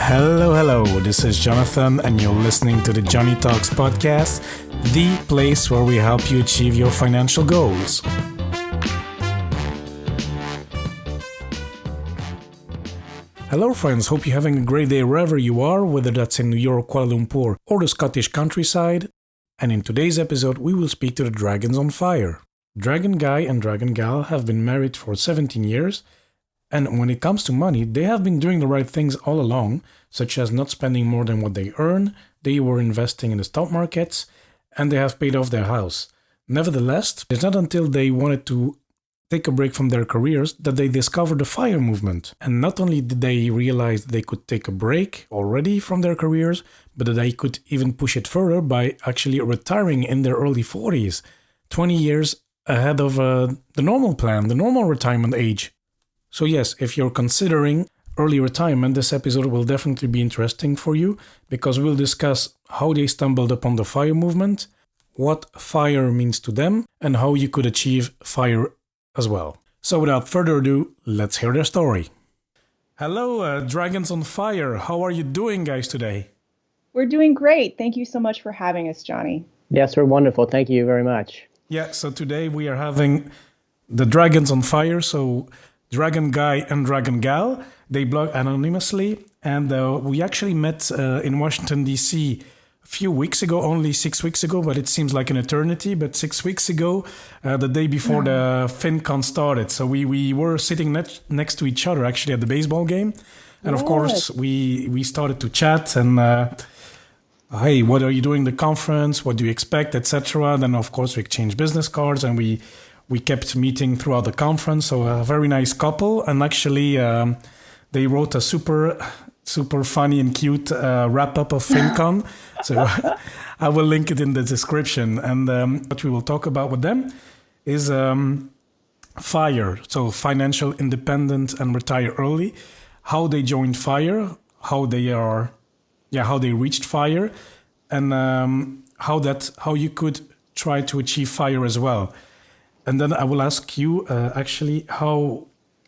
Hello, hello. This is Jonathan, and you're listening to the Johnny Talks podcast, the place where we help you achieve your financial goals. Hello, friends. Hope you're having a great day wherever you are, whether that's in New York, Kuala Lumpur, or the Scottish countryside. And in today's episode, we will speak to the Dragons on Fire. Dragon Guy and Dragon Gal have been married for 17 years. And when it comes to money, they have been doing the right things all along, such as not spending more than what they earn, they were investing in the stock markets, and they have paid off their house. Nevertheless, it's not until they wanted to take a break from their careers that they discovered the FIRE movement. And not only did they realize they could take a break already from their careers, but that they could even push it further by actually retiring in their early 40s, 20 years ahead of the normal plan, the normal retirement age. So yes, if you're considering early retirement, this episode will definitely be interesting for you because we'll discuss how they stumbled upon the FIRE movement, what FIRE means to them, and how you could achieve FIRE as well. So without further ado, let's hear their story. Hello, Dragons on Fire. How are you doing, guys, today? We're doing great. Thank you so much for having us, Johnny. Yes, we're wonderful. Thank you very much. Yeah, so today we are having the Dragons on Fire. So Dragon Guy and Dragon Gal, they blog anonymously, and we actually met in Washington, D.C. a few weeks ago, only 6 weeks ago, but it seems like an eternity, but 6 weeks ago, the day before the FinCon started. So we were sitting next to each other, actually, at the baseball game, and of course, we started to chat, and hey, what are you doing at the conference, what do you expect, etc. Then, of course, we exchanged business cards, and we kept meeting throughout the conference, so a very nice couple. And actually, they wrote a super funny and cute wrap-up of FinCon. So I will link it in the description. And what we will talk about with them is FIRE, so Financial Independence and Retire Early, how they joined FIRE, how they reached FIRE, and how you could try to achieve FIRE as well. And then I will ask you actually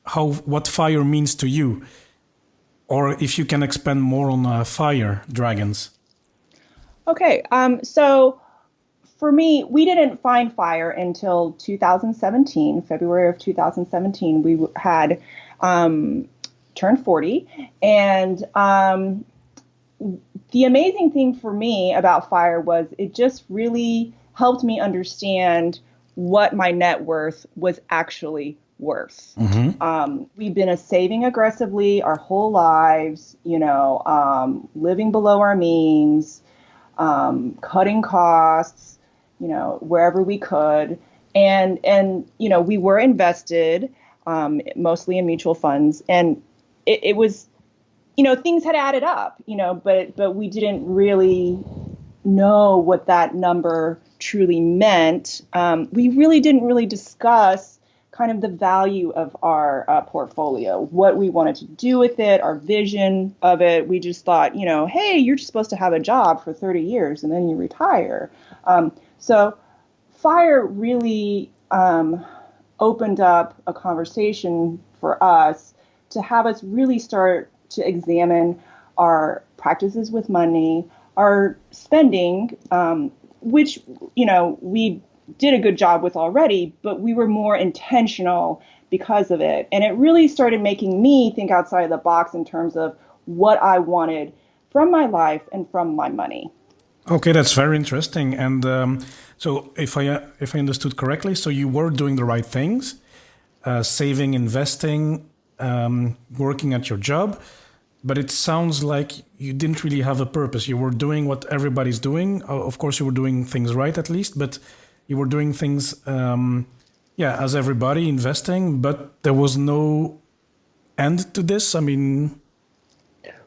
what FIRE means to you, or if you can expand more on FIRE, Dragons. Okay, so for me, we didn't find FIRE until 2017, February of 2017. We had turned 40, and the amazing thing for me about FIRE was it just really helped me understand what my net worth was actually worth. Mm-hmm. We've been saving aggressively our whole lives, living below our means, cutting costs, wherever we could. And we were invested mostly in mutual funds. And it was, things had added up, but we didn't really know what that number truly meant. We really didn't discuss kind of the value of our portfolio, what we wanted to do with it, our vision of it. We just thought, hey, you're just supposed to have a job for 30 years and then you retire. So FIRE really opened up a conversation for us to have us really start to examine our practices with money, our spending, which, we did a good job with already, but we were more intentional because of it. And it really started making me think outside of the box in terms of what I wanted from my life and from my money. Okay, that's very interesting. And so if I understood correctly, so you were doing the right things, saving, investing, working at your job, but it sounds like you didn't really have a purpose. You were doing what everybody's doing. Of course, you were doing things right, at least, but you were doing things, as everybody, investing, but there was no end to this. I mean...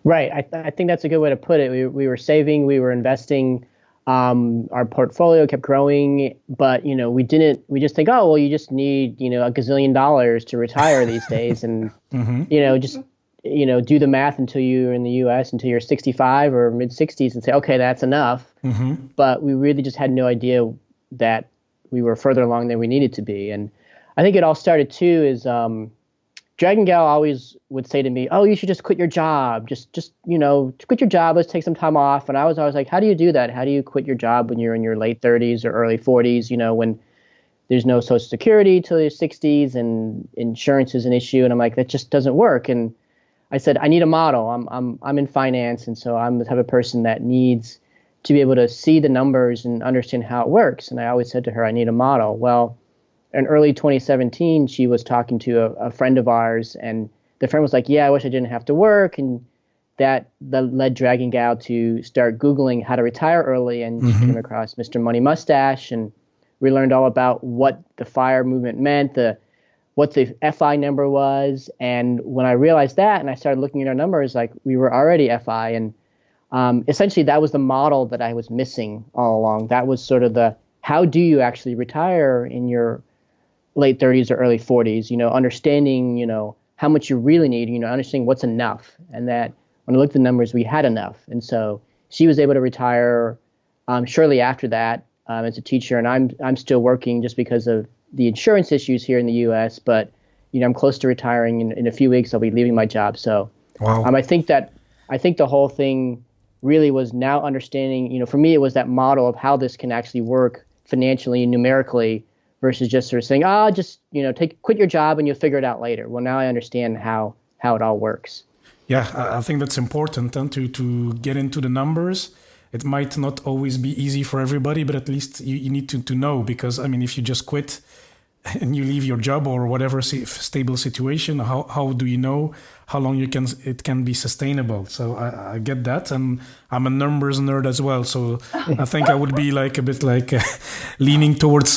Right. I think that's a good way to put it. We were saving, we were investing, our portfolio kept growing, but, we just think, oh, well, you just need, $1 gazillion to retire these days. And, mm-hmm. Do the math until you're in the U.S., until you're 65 or mid-60s and say, okay, that's enough. Mm-hmm. But we really just had no idea that we were further along than we needed to be. And I think it all started, too, is Dragon Gal always would say to me, "Oh, you should just quit your job. Just quit your job. Let's take some time off." And I was always like, "How do you do that? How do you quit your job when you're in your late 30s or early 40s? When there's no Social Security till your 60s and insurance is an issue?" And I'm like, "That just doesn't work." And I said, "I need a model. I'm in finance, and so I'm the type of person that needs to be able to see the numbers and understand how it works." And I always said to her, "I need a model." Well, in early 2017, she was talking to a friend of ours, and the friend was like, "Yeah, I wish I didn't have to work." And that led Dragon Gal to start Googling how to retire early, and she came across Mr. Money Mustache, and we learned all about what the FIRE movement meant, what the FI number was. And when I realized that, and I started looking at our numbers, like we were already FI, and essentially that was the model that I was missing all along. That was sort of how do you actually retire in your late 30s or early 40s, understanding, how much you really need, understanding what's enough. And that when I looked at the numbers, we had enough. And so she was able to retire shortly after that as a teacher. And I'm still working just because of the insurance issues here in the U.S. But, I'm close to retiring. In a few weeks, I'll be leaving my job. So wow. I think the whole thing really was now understanding, for me, it was that model of how this can actually work financially and numerically, versus just sort of saying, quit your job and you'll figure it out later. Well, now I understand how it all works. Yeah, I think that's important to get into the numbers. It might not always be easy for everybody, but at least you need to know, because, if you just quit and you leave your job or whatever stable situation, how do you know how long it can be sustainable? So I get that, and I'm a numbers nerd as well. So I think I would be like a bit like leaning towards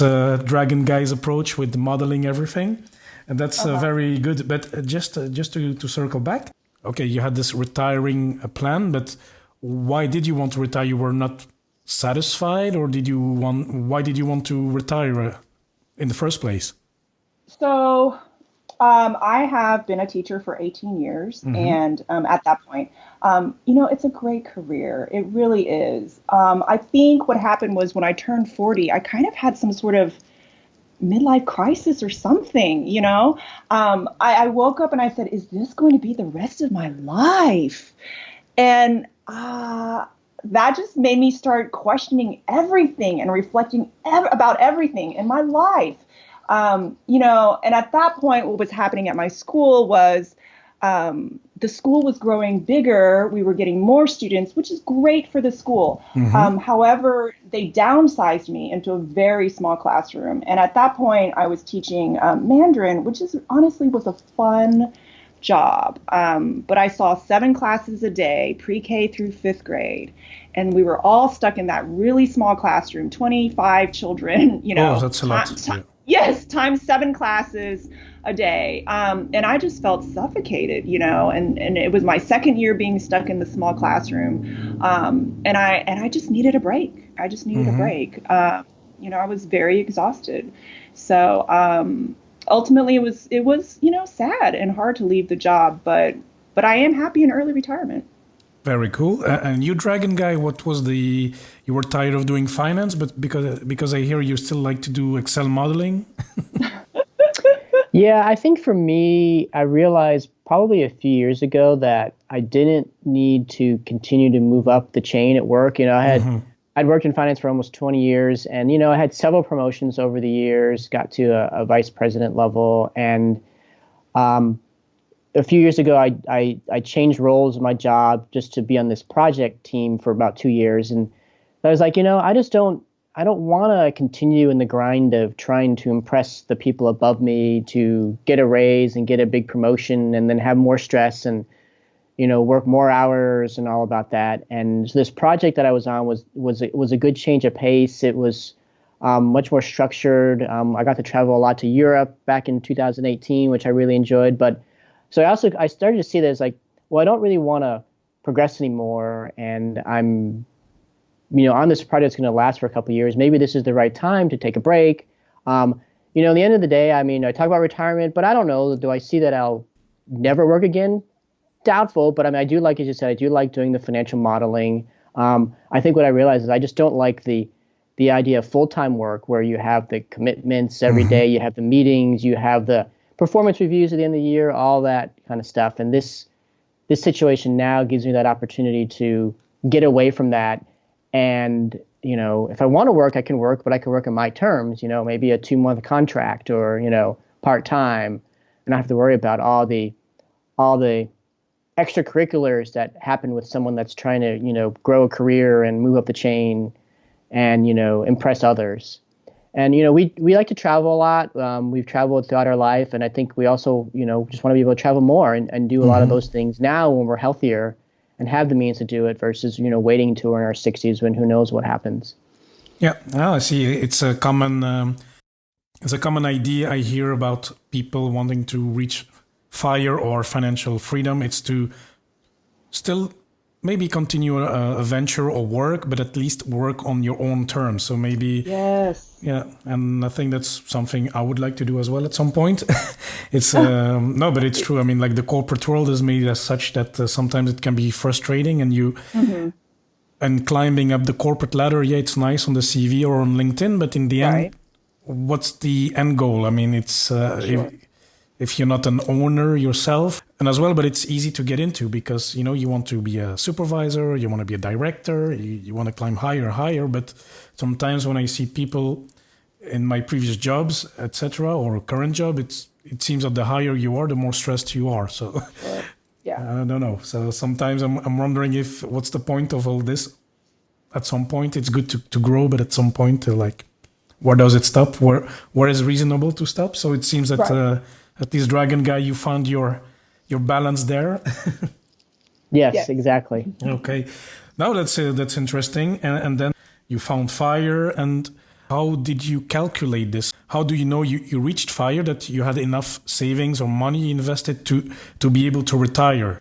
Dragon Guy's approach with modeling everything, and that's very good. But just to circle back, okay, you had this retiring plan, but why did you want to retire? You were not satisfied, or why did you want to retire in the first place? So I have been a teacher for 18 years. And at that point, it's a great career. It really is. I think what happened was when I turned 40, I kind of had some sort of midlife crisis or something, I woke up and I said, is this going to be the rest of my life? And that just made me start questioning everything and reflecting about everything in my life. And at that point, what was happening at my school was the school was growing bigger. We were getting more students, which is great for the school. However, they downsized me into a very small classroom. And at that point, I was teaching Mandarin, which honestly was a fun job. But I saw 7 classes a day, pre-K through 5th grade. And we were all stuck in that really small classroom, 25 children, Oh, that's a lot. Yes, times 7 classes a day. And I just felt suffocated, and it was my second year being stuck in the small classroom. And I just needed a break. I just needed a break. I was very exhausted. So ultimately it was sad and hard to leave the job, but I am happy in early retirement. Very cool. And you, Dragon Guy, what was you were tired of doing finance, but because I hear you still like to do Excel modeling? Yeah, I think for me, I realized probably a few years ago that I didn't need to continue to move up the chain at work. I'd worked in finance for almost 20 years, and I had several promotions over the years, got to a vice president level, and a few years ago, I changed roles in my job just to be on this project team for about 2 years. And I was like, I don't want to continue in the grind of trying to impress the people above me to get a raise and get a big promotion and then have more stress and, work more hours and all about that. And so this project that I was on was a good change of pace. It was much more structured. I got to travel a lot to Europe back in 2018, which I really enjoyed. But so I started to see that as like, well, I don't really want to progress anymore, and I'm, on this project that's going to last for a couple of years. Maybe this is the right time to take a break. At the end of the day, I talk about retirement, but I don't know. Do I see that I'll never work again? Doubtful, but I do like, as you said, I do like doing the financial modeling. I think what I realized is I just don't like the idea of full-time work where you have the commitments every day, you have the meetings, you have the performance reviews at the end of the year, all that kind of stuff. And this situation now gives me that opportunity to get away from that. And, if I want to work, I can work, but I can work on my terms, maybe a 2-month contract or, part-time. And I have to worry about all the extracurriculars that happen with someone that's trying to, grow a career and move up the chain and, impress others. And, we like to travel a lot. We've traveled throughout our life. And I think we also, just want to be able to travel more and do a lot of those things now when we're healthier and have the means to do it versus, waiting until we're in our 60s when who knows what happens. Yeah, I see. It's a common idea I hear about people wanting to reach FIRE or financial freedom. It's to still maybe continue a venture or work, but at least work on your own terms. So maybe, yes, yeah. And I think that's something I would like to do as well at some point. It's no, but it's true. I mean, like the corporate world is made as such that sometimes it can be frustrating, and and climbing up the corporate ladder. Yeah, it's nice on the CV or on LinkedIn, but in the end, what's the end goal? I mean, it's if you're not an owner yourself, and as well, but it's easy to get into because, you want to be a supervisor, you want to be a director, you want to climb higher and higher. But sometimes when I see people in my previous jobs, etc., or current job, it seems that the higher you are, the more stressed you are. So yeah, I don't know. So sometimes I'm wondering what's the point of all this? At some point, it's good to grow, but at some point, where does it stop? Where is reasonable to stop? So it seems that at least Dragon Guy, you found your balance there. Yes, exactly. Okay, now that's interesting. And then you found FIRE. And how did you calculate this? How do you know you reached FIRE, that you had enough savings or money invested to be able to retire?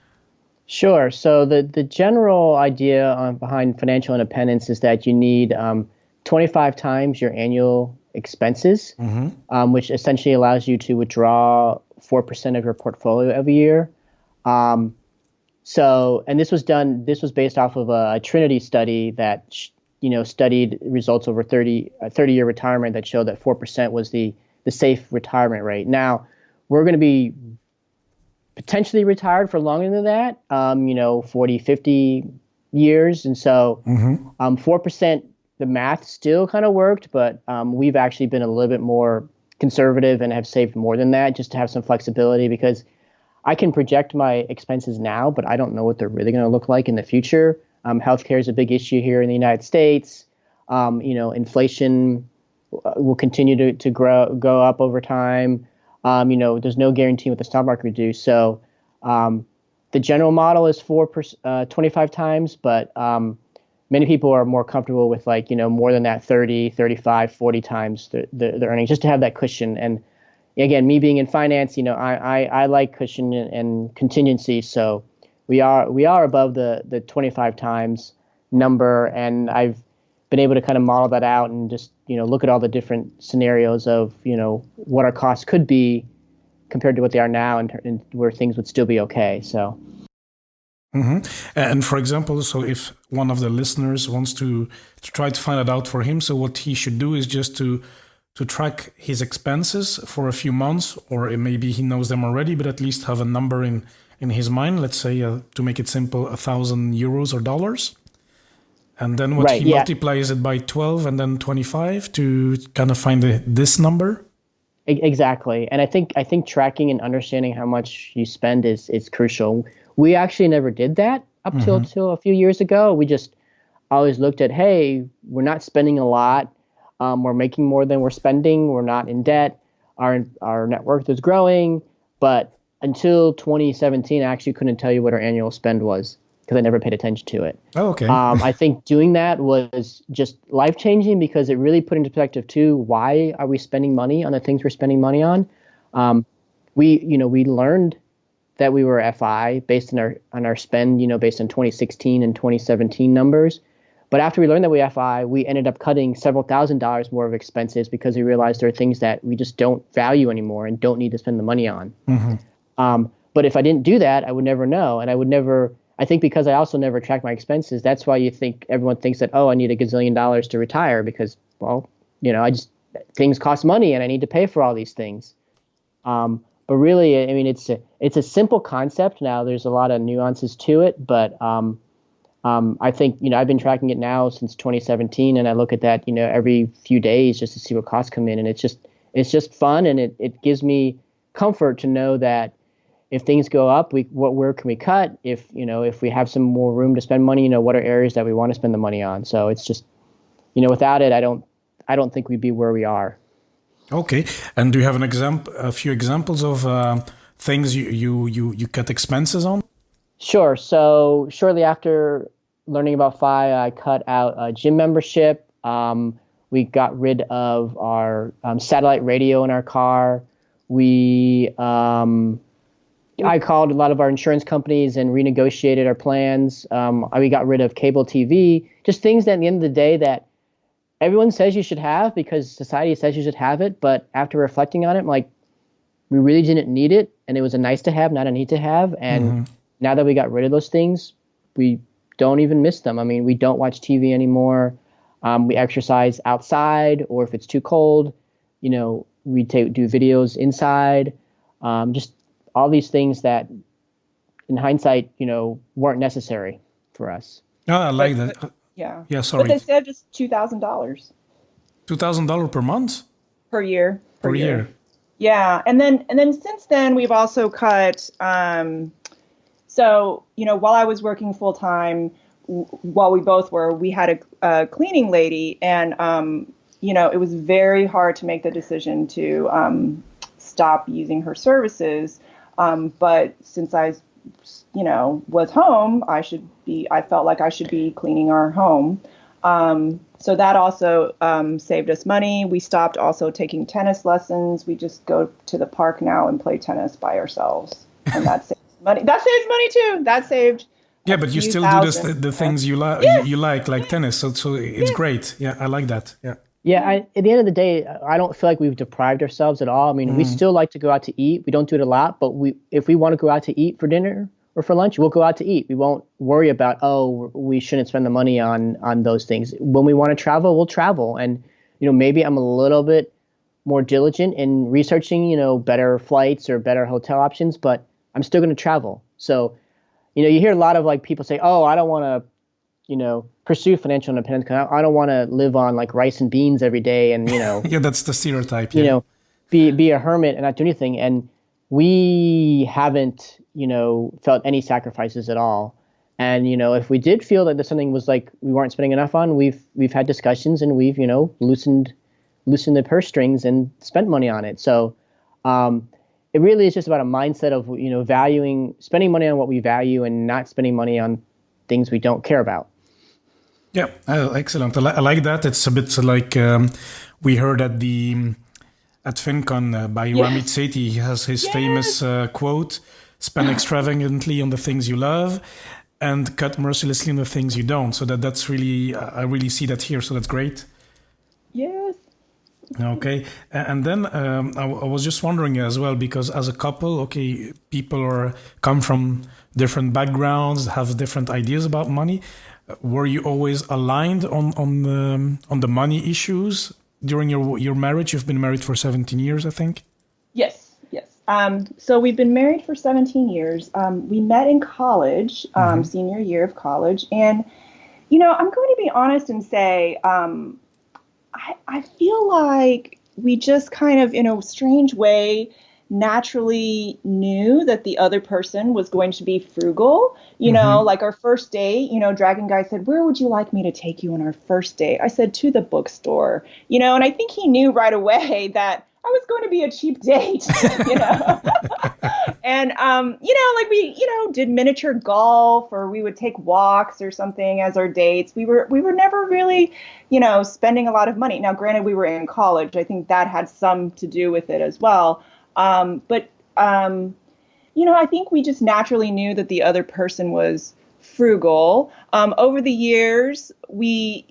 Sure. So the general idea behind financial independence is that you need 25 times your annual expenses, which essentially allows you to withdraw 4% of your portfolio every year. And this was based off of a Trinity study that, studied results over 30-year retirement that showed that 4% was the safe retirement rate. Now, we're going to be potentially retired for longer than that, 40, 50 years. And so 4%, the math still kind of worked, but we've actually been a little bit more conservative and have saved more than that just to have some flexibility, because I can project my expenses now, but I don't know what they're really going to look like in the future. Healthcare is a big issue here in the United States. Inflation will continue to go up over time. There's no guarantee what the stock market would do. So the general model is 25 times, but many people are more comfortable with more than that, 30, 35, 40 times the earnings, just to have that cushion. And again, me being in finance, I like cushion and contingency. So we are above the 25 times number, and I've been able to kind of model that out and just look at all the different scenarios of what our costs could be compared to what they are now, and where things would still be okay. So. And for example, so if one of the listeners wants to try to find it out for him, so what he should do is just to track his expenses for a few months, or maybe he knows them already, but at least have a number in his mind. Let's say, to make it simple, 1,000 euros or dollars. And then he multiplies it by 12 and then 25 to kind of find this number. Exactly. And I think tracking and understanding how much you spend is crucial. We actually never did that up till a few years ago. We just always looked at, hey, we're not spending a lot. We're making more than we're spending. We're not in debt. Our net worth is growing. But until 2017, I actually couldn't tell you what our annual spend was because I never paid attention to it. Oh, okay. I think doing that was just life-changing because it really put into perspective, too, why are we spending money on the things we're spending money on? We learned that we were FI based on our spend, based on 2016 and 2017 numbers. But after we learned that we FI, we ended up cutting several $1,000s more of expenses because we realized there are things that we just don't value anymore and don't need to spend the money on. But if I didn't do that, I would never know. And I think because I also never tracked my expenses, that's why everyone thinks that, I need $1 gazillion to retire because, things cost money and I need to pay for all these things. But really, I mean, it's a simple concept. Now there's a lot of nuances to it, but I think, I've been tracking it now since 2017, and I look at that, every few days just to see what costs come in, and it's just fun, and it gives me comfort to know that if things go up, where can we cut? If we have some more room to spend money, what are areas that we want to spend the money on? So it's just, without it, I don't think we'd be where we are. Okay. And do you have a few examples of things you cut expenses on? Sure. So shortly after learning about FI, I cut out a gym membership. We got rid of our satellite radio in our car. I called a lot of our insurance companies and renegotiated our plans. We got rid of cable TV, just things that at the end of the day that everyone says you should have because society says you should have it. But after reflecting on it, I'm like, we really didn't need it. And it was a nice to have, not a need to have. And now that we got rid of those things, we don't even miss them. I mean, we don't watch TV anymore. We exercise outside, or if it's too cold, we do videos inside. Just all these things that in hindsight, weren't necessary for us. Oh, I like that. Yeah. Yeah, sorry. But they said just $2,000 $2,000 per month? per year. Per year. Yeah, and then since then we've also cut. So while I was working full time, while we both were, we had a cleaning lady, and it was very hard to make the decision to stop using her services. But since I was home, I felt like I should be cleaning our home. So that also saved us money. We stopped also taking tennis lessons. We just go to the park now and play tennis by ourselves. And that saves money. That saves money too. That saved. Yeah, but you still do the things you like tennis. So it's great. Yeah, I like that. Yeah. Yeah, at the end of the day, I don't feel like we've deprived ourselves at all. I mean, we still like to go out to eat. We don't do it a lot, but if we want to go out to eat for dinner or for lunch, we'll go out to eat. We won't worry about, we shouldn't spend the money on those things. When we want to travel, we'll travel. And, maybe I'm a little bit more diligent in researching, better flights or better hotel options, but I'm still going to travel. So, you hear a lot of people say, I don't want to, pursue financial independence because I don't want to live on rice and beans every day and, yeah, that's the stereotype. Yeah. Be a hermit and not do anything. And we haven't, felt any sacrifices at all. And, if we did feel that there's something was we weren't spending enough on, we've had discussions and we've, loosened the purse strings and spent money on it. So it really is just about a mindset of, spending money on what we value and not spending money on things we don't care about. Yeah, excellent. I like that. It's a bit like we heard at FinCon by Ramit Sethi. He has his famous quote, spend extravagantly on the things you love and cut mercilessly on the things you don't. So that's really, I really see that here. So that's great. Yes. Okay. And then I was just wondering as well, because as a couple, people come from different backgrounds, have different ideas about money. Were you always aligned on the money issues during your marriage? You've been married for 17 years, I think. Yes. So we've been married for 17 years. We met in college, senior year of college. And, I'm going to be honest and say, I feel like we just kind of, in a strange way, naturally knew that the other person was going to be frugal. Like our first date, Dragon Guy said, "Where would you like me to take you on our first date?" I said, "To the bookstore." And I think he knew right away that I was going to be a cheap date, And, we, did miniature golf, or we would take walks or something as our dates. We were never really, spending a lot of money. Now, granted, we were in college. I think that had some to do with it as well. But I think we just naturally knew that the other person was frugal. Over the years, we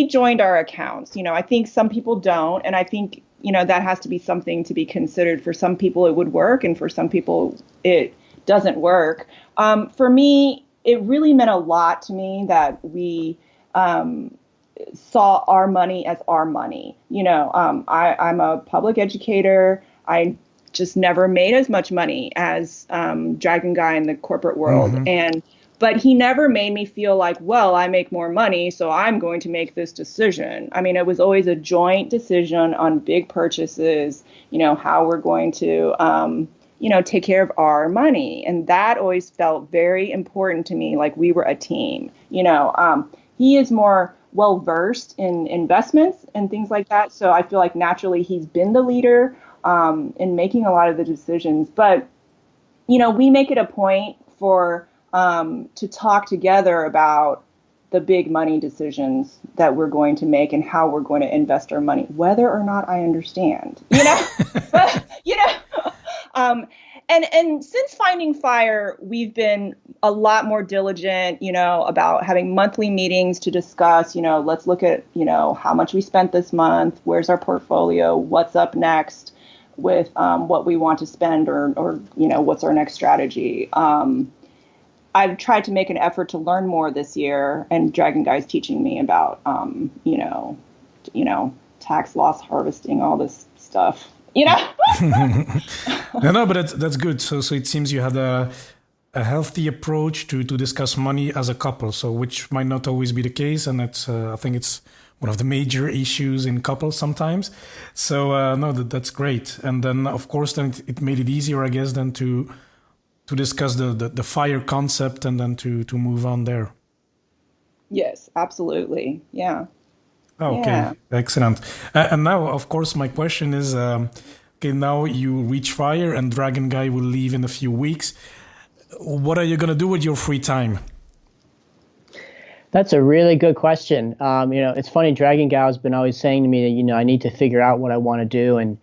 joined our accounts. I think some people don't. And I think, that has to be something to be considered. For some people, it would work. And for some people, it doesn't work. For me, it really meant a lot to me that we saw our money as our money. I'm a public educator. I just never made as much money as Dragon Guy in the corporate world. But he never made me feel like, well, I make more money, so I'm going to make this decision. I mean, it was always a joint decision on big purchases, how we're going to, take care of our money. And that always felt very important to me, like we were a team. He is more well-versed in investments and things like that. So I feel like naturally he's been the leader in making a lot of the decisions. But, we make it a point to talk together about the big money decisions that we're going to make and how we're going to invest our money, whether or not I understand, and since finding Fire, we've been a lot more diligent, about having monthly meetings to discuss, let's look at, how much we spent this month, where's our portfolio, what's up next with what we want to spend or what's our next strategy. I've tried to make an effort to learn more this year, and Dragon Guy's teaching me about, tax loss harvesting, all this stuff, No, but that's good. So it seems you had a healthy approach to discuss money as a couple. So which might not always be the case, and that's I think it's one of the major issues in couples sometimes. So no, that's great. And then of course then it made it easier, I guess, then to discuss the Fire concept and then to move on there. Yes, absolutely. Yeah. Okay, yeah. Excellent. And now, of course, my question is, okay, now you reach Fire and Dragon Guy will leave in a few weeks. What are you going to do with your free time? That's a really good question. It's funny, Dragon Guy has been always saying to me that, I need to figure out what I want to do. And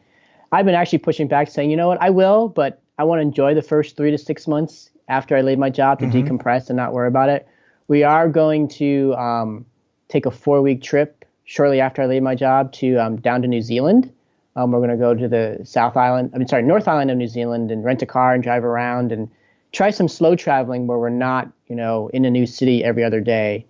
I've been actually pushing back saying, you know what, I will, but I want to enjoy the first 3 to 6 months after I leave my job to decompress and not worry about it. We are going to take a 4-week trip shortly after I leave my job to down to New Zealand. We're going to go to the North Island of New Zealand and rent a car and drive around and try some slow traveling where we're not, in a new city every other day.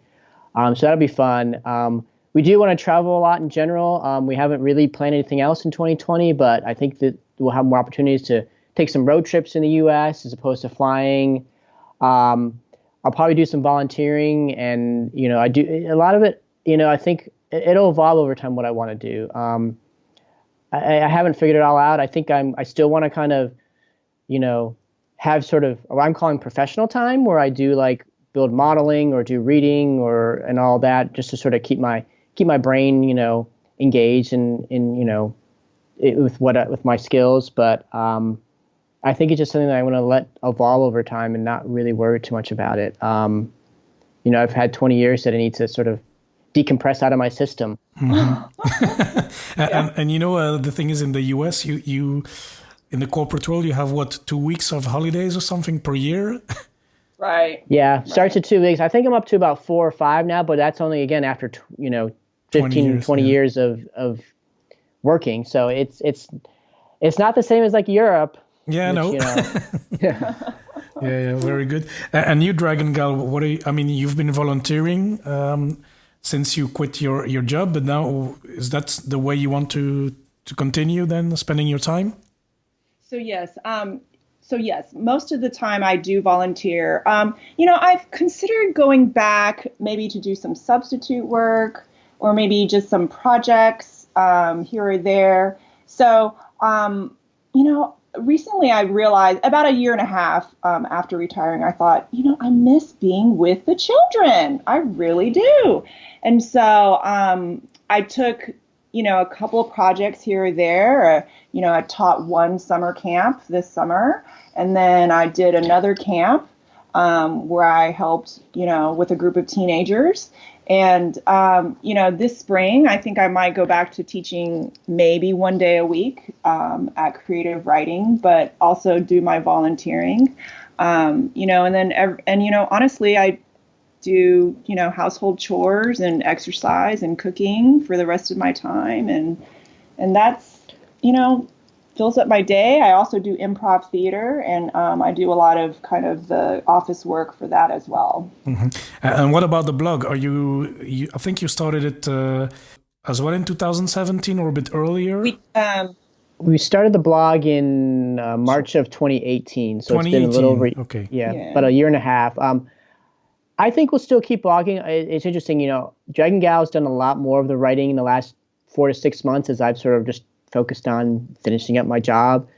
So that'll be fun. We do want to travel a lot in general. We haven't really planned anything else in 2020, but I think that we'll have more opportunities to take some road trips in the U.S. as opposed to flying. I'll probably do some volunteering, and I do a lot of it. I think it'll evolve over time what I want to do. I haven't figured it all out. I think I still want to kind of, have sort of what I'm calling professional time, where I do like build modeling or do reading and all that, just to sort of keep my brain, engaged in with my skills. But I think it's just something that I want to let evolve over time and not really worry too much about it. I've had 20 years that I need to sort of decompress out of my system. And the thing is, in the US, you in the corporate world, you have 2 weeks of holidays or something per year? Right. Yeah, starts at 2 weeks. I think I'm up to about 4 or 5 now, but that's only, again, after 20 years of working. So it's not the same as like Europe. Yeah, which, Yeah, very good. And you, Dragon Gal, you've been volunteering since you quit your job, but now is that the way you want to continue then, spending your time? So yes, most of the time I do volunteer. I've considered going back maybe to do some substitute work or maybe just some projects here or there. So, recently I realized about a year and a half after retiring, I thought, I miss being with the children. I really do. And so I took, a couple of projects here or there. I taught one summer camp this summer, and then I did another camp where I helped, with a group of teenagers. And, this spring, I think I might go back to teaching maybe 1 day a week at creative writing, but also do my volunteering, honestly, I do, household chores and exercise and cooking for the rest of my time. And that's, fills up my day. I also do improv theater, and I do a lot of kind of the office work for that as well. Mm-hmm. And what about the blog? Are you I think you started it as well in 2017 or a bit earlier? We started the blog in March of 2018, so it's been a little over, 2018. Okay. yeah, Yeah. about a year and a half. I think we'll still keep blogging. It's interesting, Dragon Gal's done a lot more of the writing in the last 4 to 6 months as I've sort of just focused on finishing up my job.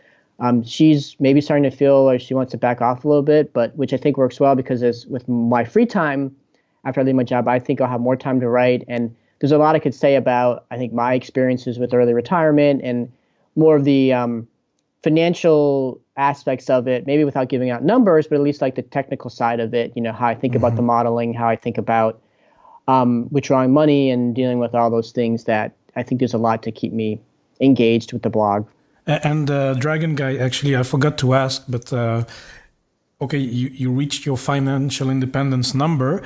She's maybe starting to feel like she wants to back off a little bit, but which I think works well because with my free time after I leave my job, I think I'll have more time to write. And there's a lot I could say about, I think, my experiences with early retirement and more of the financial aspects of it, maybe without giving out numbers, but at least like the technical side of it, how I think about the modeling, how I think about withdrawing money and dealing with all those things that I think there's a lot to keep me engaged with the blog. And Dragon Guy, actually, I forgot to ask, but okay, you reached your financial independence number.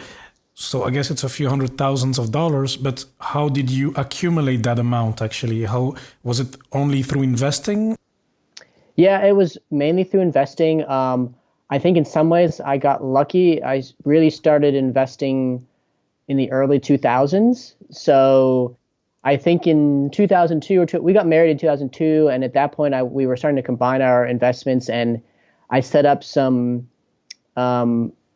So I guess it's a few $100,000s, but how did you accumulate that amount actually? How was it only through investing? Yeah, it was mainly through investing. I think in some ways I got lucky. I really started investing in the early 2000s. So I think in 2002 we got married in 2002. And at that point we were starting to combine our investments, and I set up some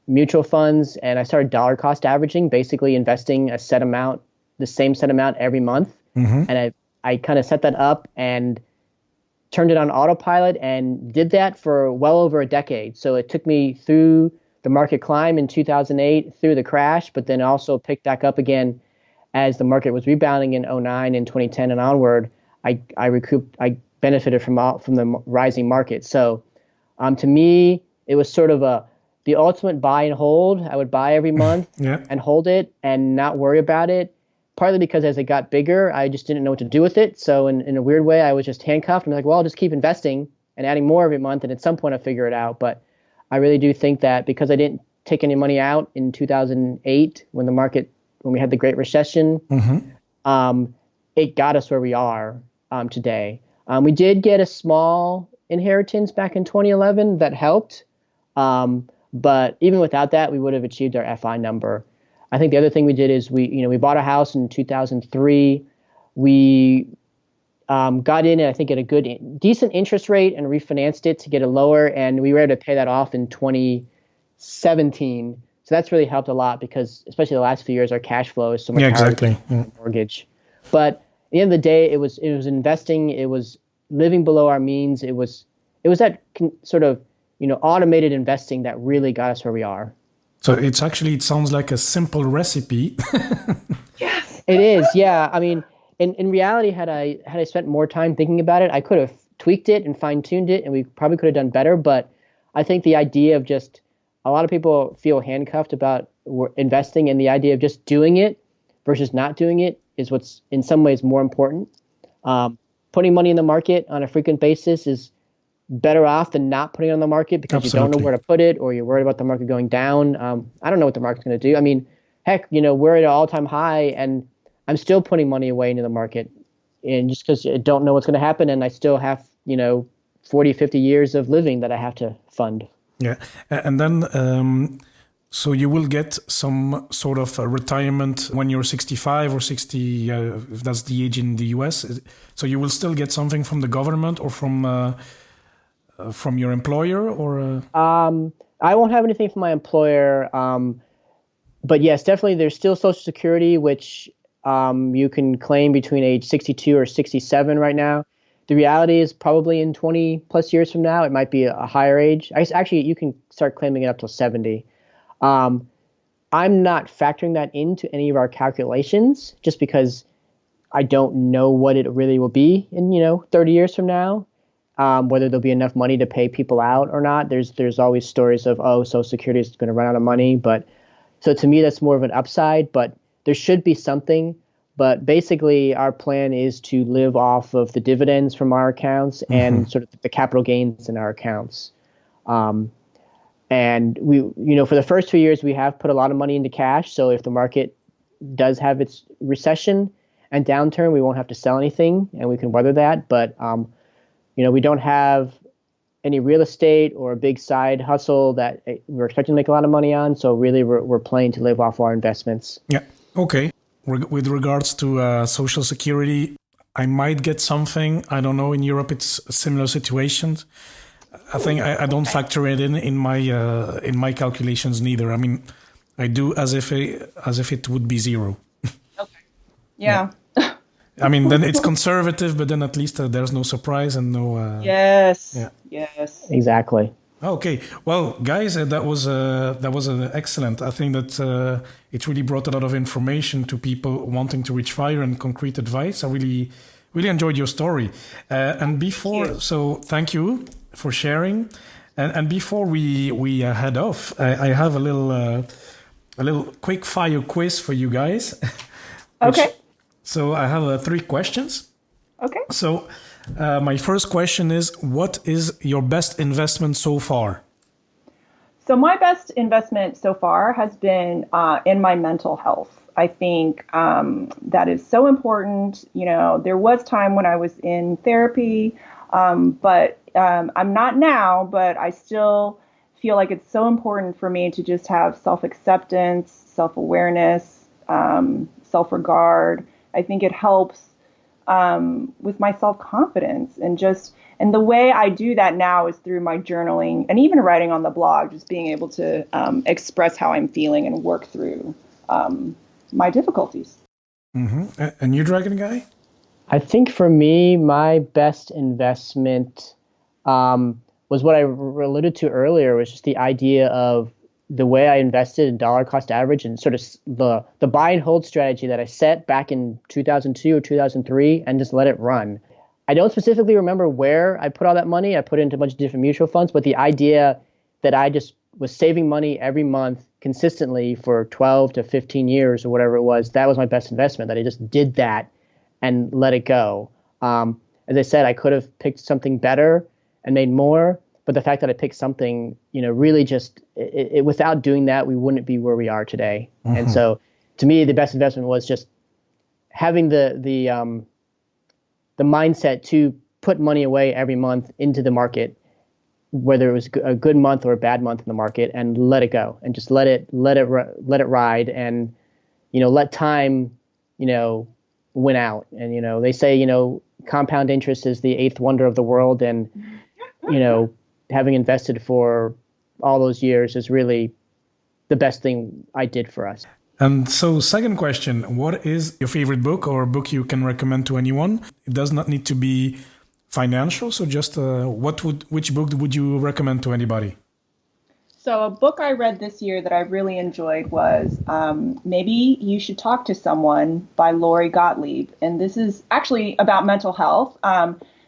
mutual funds, and I started dollar cost averaging, basically investing the same set amount every month. Mm-hmm. And I kind of set that up and turned it on autopilot and did that for well over a decade. So it took me through the market climb in 2008, through the crash, but then also picked back up again as the market was rebounding in 2009 and 2010 and onward. I benefited from the rising market. So to me, it was sort of the ultimate buy and hold. I would buy every month and hold it and not worry about it. Partly because as it got bigger, I just didn't know what to do with it. So in a weird way, I was just handcuffed. I'm like, well, I'll just keep investing and adding more every month. And at some point I'll figure it out. But I really do think that because I didn't take any money out in 2008 when we had the Great Recession, it got us where we are today. We did get a small inheritance back in 2011 that helped. But even without that, we would have achieved our FI number. I think the other thing we did is we bought a house in 2003. We got in, I think, at a decent interest rate and refinanced it to get a lower, and we were able to pay that off in 2017. So that's really helped a lot because, especially the last few years, our cash flow is so much higher than the mortgage. But at the end of the day, it was investing. It was living below our means. It was that sort of automated investing that really got us where we are. So it sounds like a simple recipe. Yes. It is, yeah. I mean, in reality, had I spent more time thinking about it, I could have tweaked it and fine-tuned it, and we probably could have done better. But I think the idea of a lot of people feel handcuffed about investing, and the idea of just doing it versus not doing it is what's in some ways more important. Putting money in the market on a frequent basis is better off than not putting it on the market because you don't know where to put it, or you're worried about the market going down. I don't know what the market's going to do. I mean, heck, we're at an all-time high, and I'm still putting money away into the market, and just because I don't know what's going to happen, and I still have 40, 50 years of living that I have to fund. Yeah, and then so you will get some sort of retirement when you're 65 or 60, if that's the age in the US. So you will still get something from the government or from your employer, or? I won't have anything from my employer, but yes, definitely there's still Social Security, which you can claim between age 62 or 67 right now. The reality is probably in 20 plus years from now, it might be a higher age. Actually, you can start claiming it up till 70. I'm not factoring that into any of our calculations just because I don't know what it really will be in 30 years from now. Whether there'll be enough money to pay people out or not. There's always stories of, Social Security is going to run out of money. But so to me, that's more of an upside, but there should be something. But basically, our plan is to live off of the dividends from our accounts and sort of the capital gains in our accounts. And we, for the first 2 years, we have put a lot of money into cash. So if the market does have its recession and downturn, we won't have to sell anything and we can weather that. But we don't have any real estate or a big side hustle that we're expecting to make a lot of money on. So really, we're planning to live off our investments. Yeah. Okay. With regards to Social Security, I might get something. I don't know. In Europe, it's similar situations. I think I don't factor it in my calculations neither. I mean, I do as if it would be zero. Okay. Yeah. I mean, then it's conservative, but then at least there's no surprise and no. Yes. Yeah. Yes. Exactly. Okay, well, guys, that was excellent. I think that it really brought a lot of information to people wanting to reach fire and concrete advice. I really enjoyed your story. And before, so thank you for sharing. And before we head off, I have a little quick fire quiz for you guys. Okay. So I have 3 questions. Okay. So my first question is, what is your best investment so far? So my best investment so far has been in my mental health. I think that is so important. You know, there was time when I was in therapy, but I'm not now, but I still feel like it's so important for me to just have self-acceptance, self-awareness, self-regard. I think it helps with my self-confidence and the way I do that now is through my journaling and even writing on the blog, just being able to express how I'm feeling and work through my difficulties. Mm-hmm. And you, Dragon Guy? I think for me, my best investment was what I alluded to earlier, was just the idea of the way I invested in dollar cost average and sort of the buy and hold strategy that I set back in 2002 or 2003 and just let it run. I don't specifically remember where I put all that money. I put it into a bunch of different mutual funds, but the idea that I just was saving money every month consistently for 12 to 15 years or whatever it was, that was my best investment, that I just did that and let it go. As I said, I could have picked something better and made more, but the fact that I picked something, really just without doing that, we wouldn't be where we are today. Mm-hmm. And so, to me, the best investment was just having the mindset to put money away every month into the market, whether it was a good month or a bad month in the market, and let it go and just let it ride, and let time win out. And they say compound interest is the 8th wonder of the world, and having invested for all those years is really the best thing I did for us. And so, second question, what is your favorite book or book you can recommend to anyone? It does not need to be financial, so just which book would you recommend to anybody? So a book I read this year that I really enjoyed was Maybe You Should Talk to Someone by Lori Gottlieb. And this is actually about mental health.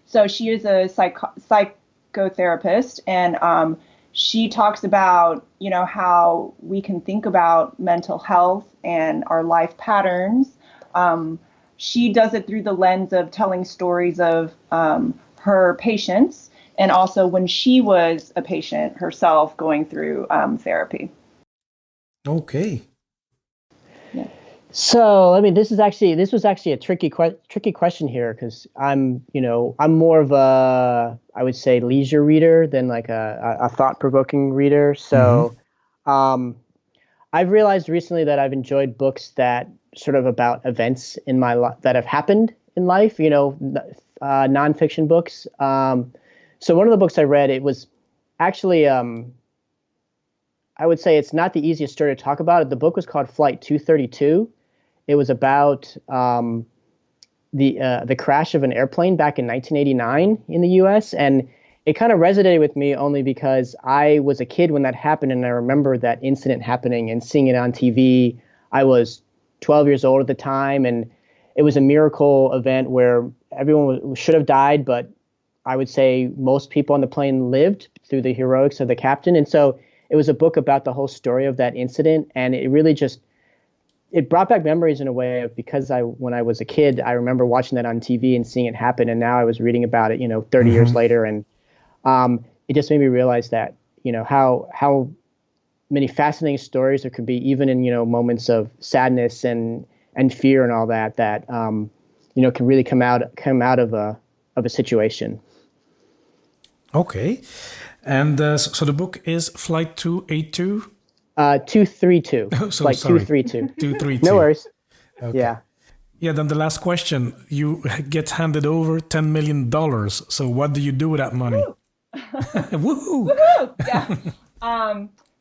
So she is a psychotherapist, and she talks about, how we can think about mental health and our life patterns. She does it through the lens of telling stories of her patients, and also when she was a patient herself going through therapy. Okay. Yeah. So, this was actually a tricky question here, because I'm more of a, I would say, leisure reader than like a thought-provoking reader. So, I've realized recently that I've enjoyed books that sort of about events in my life that have happened in life. Nonfiction books. So one of the books I read, it was actually, I would say it's not the easiest story to talk about. The book was called Flight 232. It was about the crash of an airplane back in 1989 in the U.S. And it kind of resonated with me only because I was a kid when that happened, and I remember that incident happening and seeing it on TV. I was 12 years old at the time, and it was a miracle event where everyone should have died, but I would say most people on the plane lived through the heroics of the captain. And so it was a book about the whole story of that incident. And it really it brought back memories in a way of, because when I was a kid, I remember watching that on TV and seeing it happen. And now I was reading about it, 30 years later. And it just made me realize that, how many fascinating stories there could be, even in, moments of sadness and fear and all that, can really come out of a situation. Okay. And so the book is Flight 282? 232. Oh, so Flight sorry. 232. 232. No worries. Okay. Yeah. Yeah, then the last question. You get handed over $10 million. So what do you do with that money? Woohoo! Woohoo! Yeah.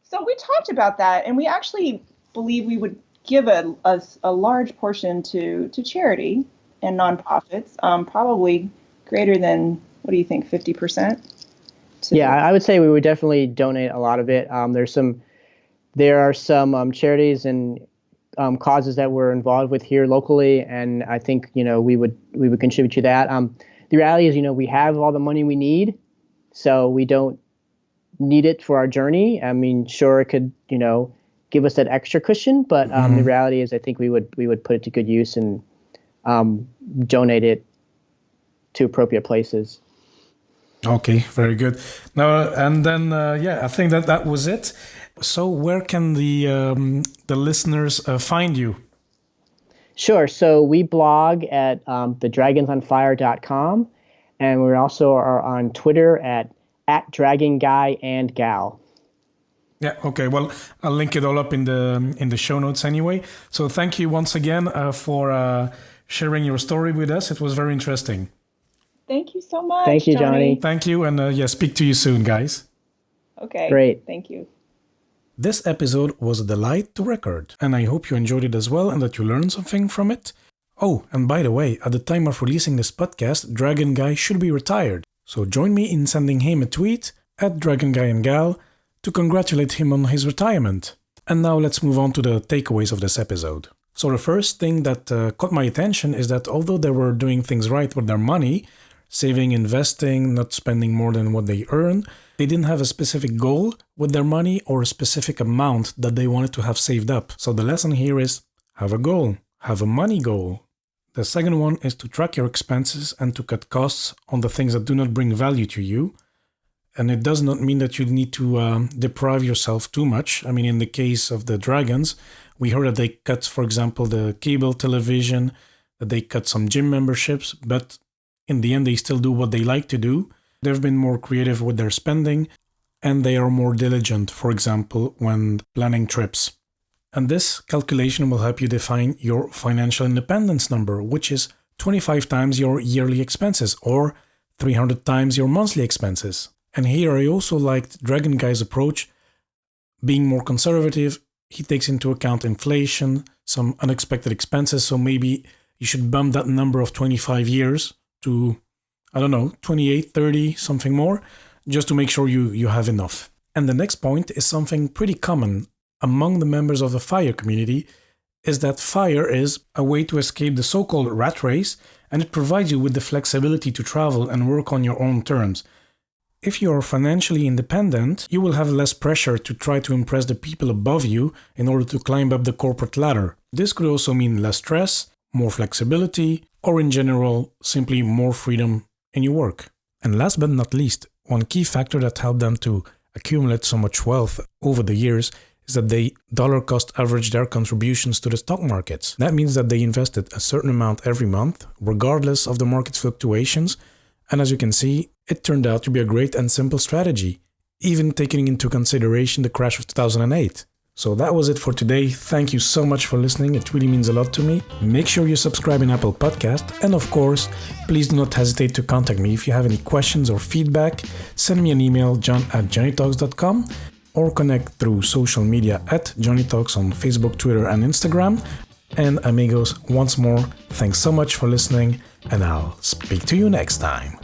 So we talked about that, and we actually believe we would give a large portion to charity and nonprofits, probably greater than, what do you think, 50%? Yeah, I would say we would definitely donate a lot of it. There are some charities and causes that we're involved with here locally, and I think we would contribute to that. The reality is, we have all the money we need, so we don't need it for our journey. I mean, sure, it could give us that extra cushion, but the reality is, I think we would put it to good use and donate it to appropriate places. Okay, very good. Now and then, I think that was it. So, where can the listeners find you? Sure. So we blog at thedragonsonfire.com, and we also are on Twitter at @DragonGuyAndGal. Yeah. Okay. Well, I'll link it all up in the show notes anyway. So thank you once again for sharing your story with us. It was very interesting. Thank you so much. Thank you, Johnny. Thank you, and speak to you soon, guys. Okay. Great. Thank you. This episode was a delight to record, and I hope you enjoyed it as well and that you learned something from it. Oh, and by the way, at the time of releasing this podcast, Dragon Guy should be retired. So join me in sending him a tweet at @DragonGuyAndGal to congratulate him on his retirement. And now let's move on to the takeaways of this episode. So the first thing that caught my attention is that although they were doing things right with their money, saving, investing, not spending more than what they earn, they didn't have a specific goal with their money or a specific amount that they wanted to have saved up. So the lesson here is have a goal, have a money goal. The second one is to track your expenses and to cut costs on the things that do not bring value to you. And it does not mean that you need to deprive yourself too much. I mean, in the case of the Dragons, we heard that they cut, for example, the cable television, that they cut some gym memberships, but in the end, they still do what they like to do. They've been more creative with their spending, and they are more diligent, for example, when planning trips. And this calculation will help you define your financial independence number, which is 25 times your yearly expenses or 300 times your monthly expenses. And here I also liked Dragon Guy's approach, being more conservative. He takes into account inflation, some unexpected expenses, so maybe you should bump that number of 25 years to, 28, 30, something more, just to make sure you have enough. And the next point is something pretty common among the members of the FIRE community, is that FIRE is a way to escape the so-called rat race, and it provides you with the flexibility to travel and work on your own terms. If you are financially independent, you will have less pressure to try to impress the people above you in order to climb up the corporate ladder. This could also mean less stress, more flexibility, or in general, simply more freedom in your work. And last but not least, one key factor that helped them to accumulate so much wealth over the years is that they dollar cost average their contributions to the stock markets. That means that they invested a certain amount every month, regardless of the market fluctuations. And as you can see, it turned out to be a great and simple strategy, even taking into consideration the crash of 2008. So that was it for today. Thank you so much for listening. It really means a lot to me. Make sure you subscribe in Apple Podcast. And of course, please do not hesitate to contact me if you have any questions or feedback. Send me an email, john@johnnytalks.com, or connect through social media at Johnny Talks on Facebook, Twitter, and Instagram. And amigos, once more, thanks so much for listening, and I'll speak to you next time.